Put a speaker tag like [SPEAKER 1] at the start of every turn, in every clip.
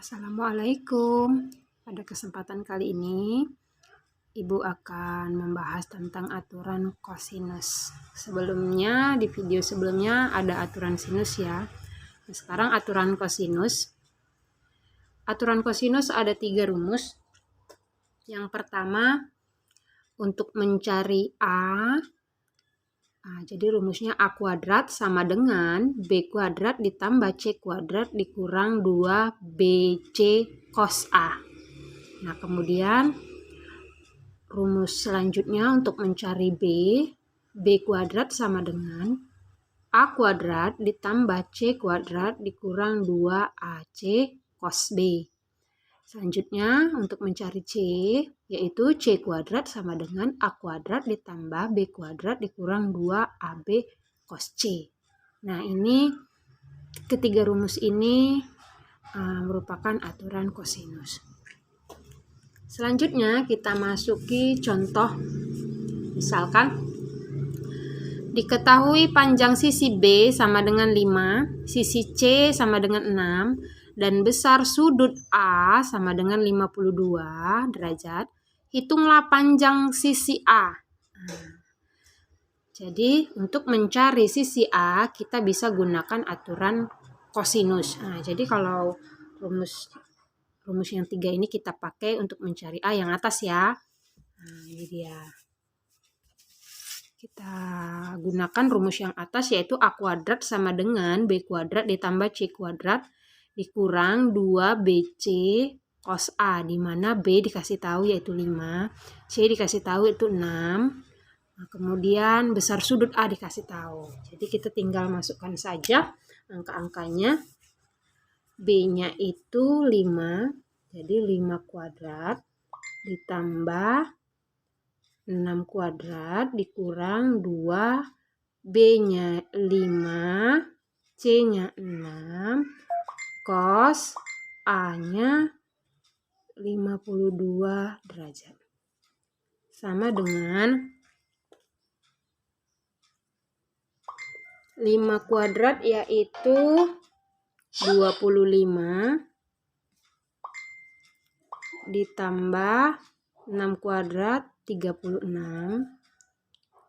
[SPEAKER 1] Assalamualaikum. Pada kesempatan kali ini, Ibu akan membahas tentang aturan kosinus. Sebelumnya, di video sebelumnya ada aturan sinus ya. Nah, sekarang aturan kosinus. Aturan kosinus ada 3 rumus. Yang pertama, untuk mencari A, jadi rumusnya A kuadrat sama dengan B kuadrat ditambah C kuadrat dikurang 2BC cos A. Nah, kemudian rumus selanjutnya untuk mencari B kuadrat sama dengan A kuadrat ditambah C kuadrat dikurang 2AC cos B. Selanjutnya untuk mencari C, yaitu C kuadrat sama dengan A kuadrat ditambah B kuadrat dikurang 2AB cos C. Nah, ini ketiga rumus ini merupakan aturan kosinus. Selanjutnya kita masuki contoh. Misalkan diketahui panjang sisi B sama dengan 5, sisi C sama dengan 6, dan besar sudut A sama dengan 52 derajat. Hitunglah panjang sisi A. Jadi untuk mencari sisi A kita bisa gunakan aturan kosinus. Jadi kalau rumus yang 3 ini kita pakai untuk mencari A yang atas ya. Ini dia. Kita gunakan rumus yang atas yaitu A kuadrat sama dengan B kuadrat ditambah C kuadrat dikurang 2BC cos A, di mana B dikasih tahu yaitu 5, C dikasih tahu itu 6. Nah, kemudian besar sudut A dikasih tahu. Jadi kita tinggal masukkan saja angka-angkanya. B-nya itu 5, jadi 5 kuadrat ditambah 6 kuadrat dikurang 2, B-nya 5, C-nya 6, cos A-nya 52 derajat. Sama dengan 5 kuadrat yaitu 25 ditambah 6 kuadrat 36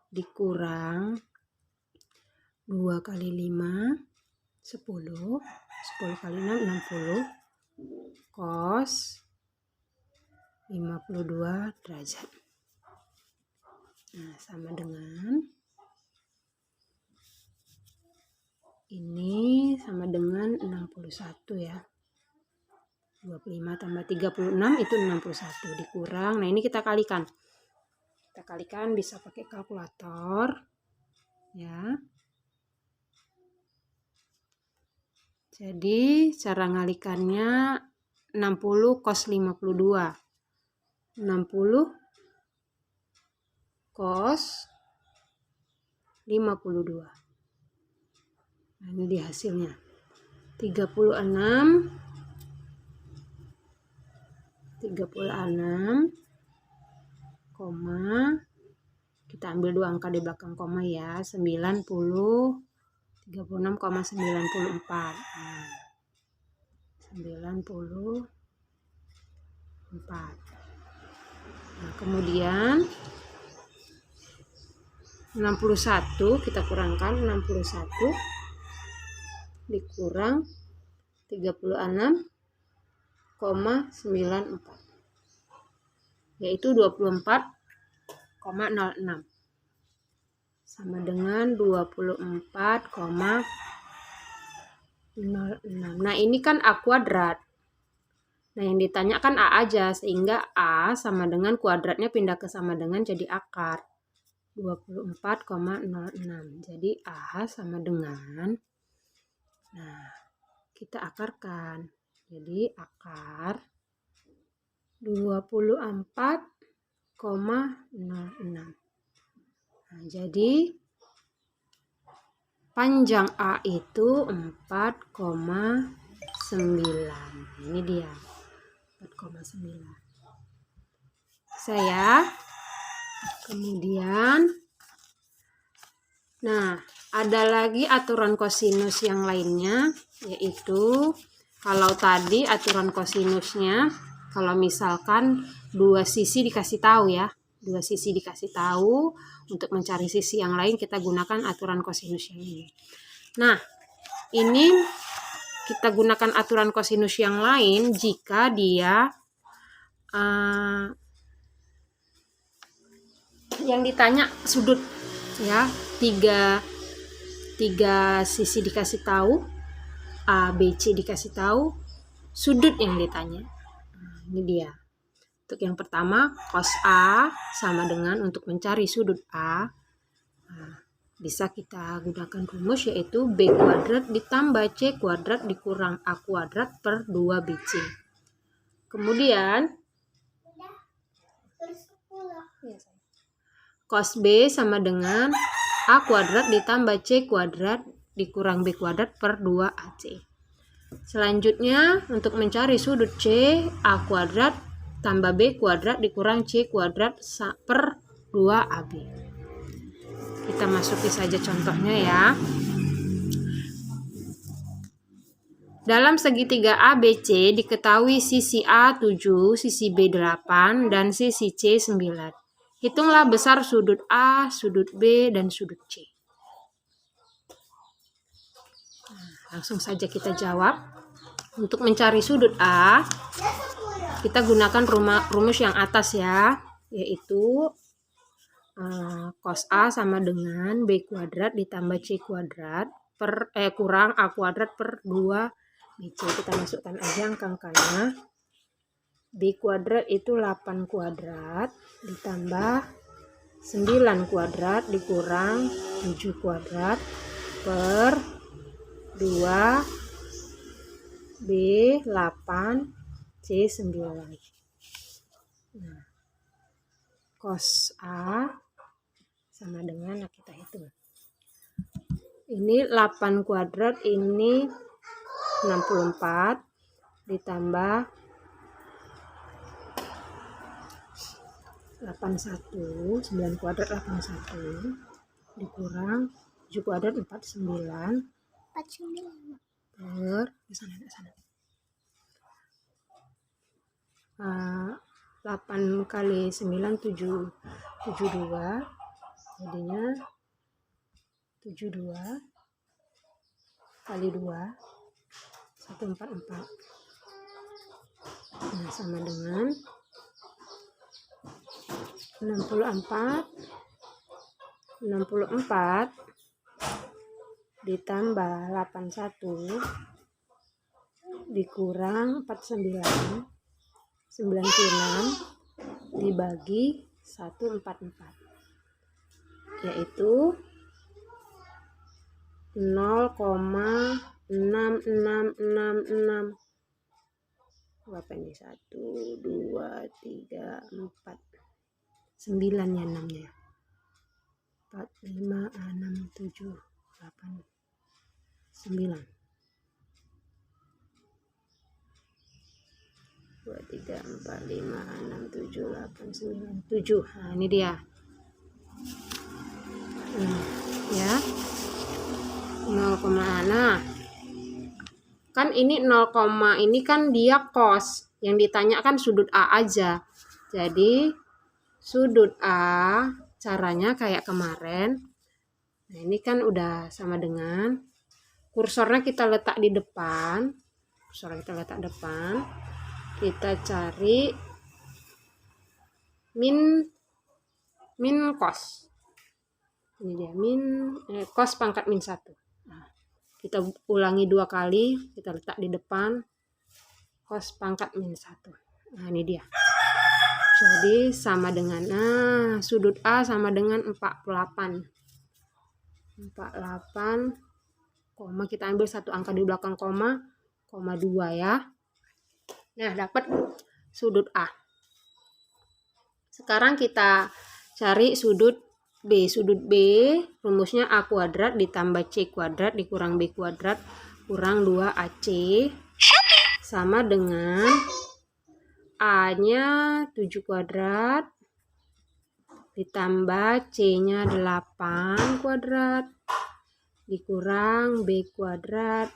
[SPEAKER 1] dikurang 2 kali 5 10, 10 kali 6 60 cos 52 derajat. Nah, sama dengan ini sama dengan 61 ya. 25 tambah 36 itu 61 dikurang. Nah, ini kita kalikan. Kita kalikan bisa pakai kalkulator ya. Jadi cara ngalikannya 60 cos 52. 60 cos 52. Nah, ini di hasilnya. 36 koma, kita ambil 2 angka di belakang koma ya, 36,94. 94. Nah, kemudian 61 kita kurangkan 61 dikurang 36,94 yaitu 24,06 sama dengan 24,06. Nah, ini kan A kuadrat. Nah, yang ditanyakan A aja, sehingga A sama dengan kuadratnya pindah ke sama dengan jadi akar. 24,06. Jadi A sama dengan, nah, kita akarkan. Jadi akar 24,06. Nah, jadi panjang A itu 4,9. Ini dia. 4,9. Saya kemudian nah, ada lagi aturan kosinus yang lainnya yaitu Kalau tadi aturan kosinusnya, kalau misalkan dua sisi dikasih tahu ya, dua sisi dikasih tahu, untuk mencari sisi yang lain kita gunakan aturan kosinus yang ini. Nah, ini kita gunakan aturan kosinus yang lain jika dia yang ditanya sudut ya, tiga sisi dikasih tahu, A, B, C dikasih tahu, sudut yang ditanya. Nah, ini dia. Untuk yang pertama, cos A sama dengan untuk mencari sudut A. Nah, bisa kita gunakan rumus yaitu B kuadrat ditambah C kuadrat dikurang A kuadrat per 2BC. Kemudian, cos B sama dengan A kuadrat ditambah C kuadrat dikurang B kuadrat per 2AC. Selanjutnya, untuk mencari sudut C, A kuadrat tambah B kuadrat dikurang C kuadrat per 2AB. Kita masuki saja contohnya ya. Dalam segitiga ABC diketahui sisi A 7, sisi B 8, dan sisi C 9. Hitunglah besar sudut A, sudut B, dan sudut C. Nah, langsung saja kita jawab. Untuk mencari sudut A, kita gunakan rumus yang atas ya, yaitu cos A sama dengan B kuadrat ditambah C kuadrat kurang A kuadrat per 2BC. Kita masukkan aja angka-angkanya. B kuadrat itu 8 kuadrat ditambah 9 kuadrat dikurang 7 kuadrat per 2 B 8 C 9. Nah, cos A sama dengan, nah kita hitung. Ini 8 kuadrat, ini 64 ditambah 81, 9 kuadrat 81 dikurang 7 kuadrat 49 per di sana 8 kali 9 72 jadinya 72 kali 2 144. Nah, sama dengan 64 ditambah 81 dikurang 49 96 dibagi 144 yaitu 0,6666. Berapa ini? 1 2 3 4 9 ya 6 nya. 4 5 6 7 8 9. 2 3 4 5 6 7 8 9 7. Nah, ini dia. Ya. 0, nah. Kan ini 0, ini kan dia cos. Yang ditanya kan sudut A aja. Jadi sudut A caranya kayak kemarin. Nah, ini kan udah sama dengan kursornya kita letak di depan. Kita cari min cos. Ini dia cos pangkat min 1. Nah, kita ulangi 2 kali, kita letak di depan cos pangkat min 1. Nah, ini dia. Jadi sama dengan sudut A sama dengan 48. 48, koma kita ambil satu angka di belakang koma 2 ya. Nah, dapat sudut A. Sekarang kita cari sudut B. Sudut B rumusnya A kuadrat ditambah C kuadrat dikurang B kuadrat kurang 2AC sama dengan A-nya 7 kuadrat ditambah C-nya 8 kuadrat dikurang B kuadrat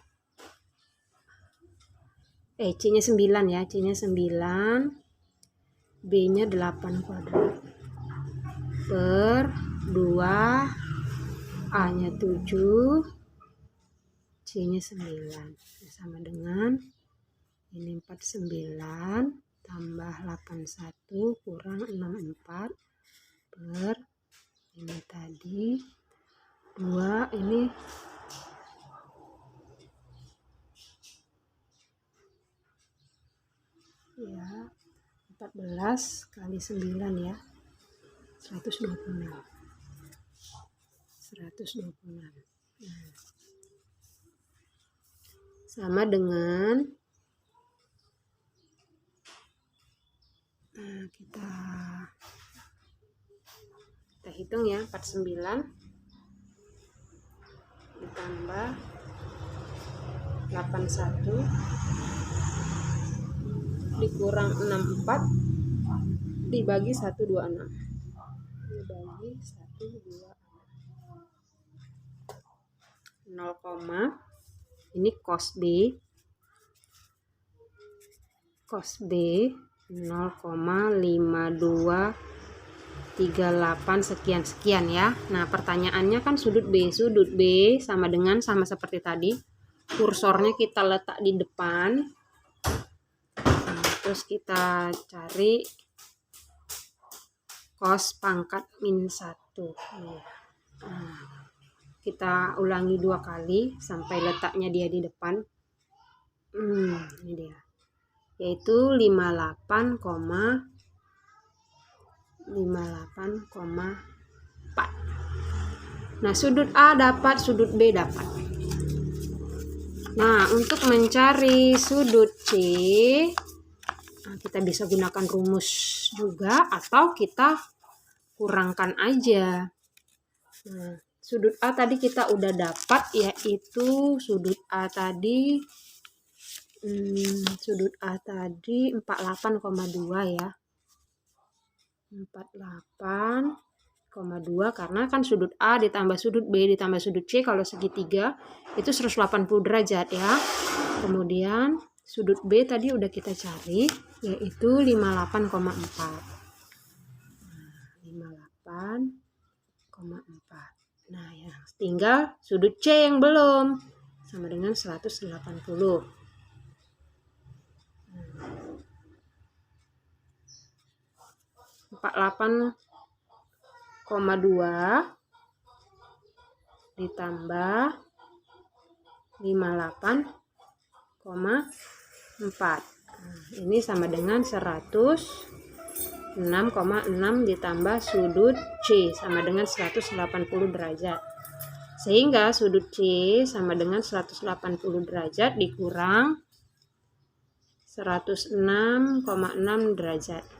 [SPEAKER 1] C-nya 9 ya, C-nya 9, B-nya 8 kuadrat per 2, A-nya 7, C-nya 9, sama dengan ini 49 tambah 81 kurang 64 per ini tadi 2, ini ya 14 kali 9 ya 126. Nah, sama dengan kita hitung ya, 49 ditambah 81 dikurang 64 dibagi 126 dibagi 126 0, ini cos B 0,5238 sekian ya. Nah, pertanyaannya kan sudut B sama dengan sama seperti tadi, kursornya kita letak di depan. Nah, terus kita cari cos pangkat -1. Nah, kita ulangi 2 kali sampai letaknya dia di depan. Ini dia, yaitu 58,4. Nah, sudut A dapat, sudut B dapat. Nah, untuk mencari sudut C, kita bisa gunakan rumus juga atau kita kurangkan aja. Nah, sudut A tadi kita udah dapat, yaitu sudut A tadi 48,2 ya. 48,2 karena kan sudut A ditambah sudut B ditambah sudut C kalau segitiga itu 180 derajat ya. Kemudian sudut B tadi udah kita cari, yaitu 58,4. 58,4. Nah, ya, tinggal sudut C yang belum, sama dengan 180. 48,2 ditambah 58,4. Ini sama dengan 106,6 ditambah sudut C sama dengan 180 derajat. Sehingga sudut C sama dengan 180 derajat dikurang 106,6 derajat.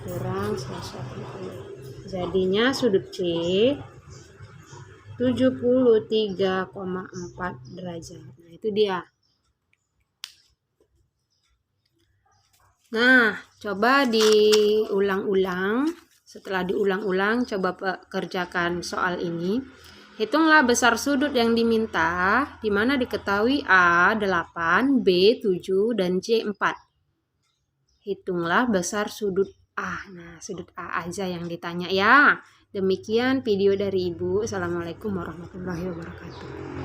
[SPEAKER 1] Kurang 180. Jadinya sudut C 73,4 derajat. Nah, itu dia. Nah, coba diulang-ulang. Setelah diulang-ulang, coba kerjakan soal ini. Hitunglah besar sudut yang diminta, di mana diketahui A 8, B 7, dan C 4. Hitunglah besar sudut A. Nah, sudut A aja yang ditanya ya. Demikian video dari Ibu. Assalamualaikum warahmatullahi wabarakatuh.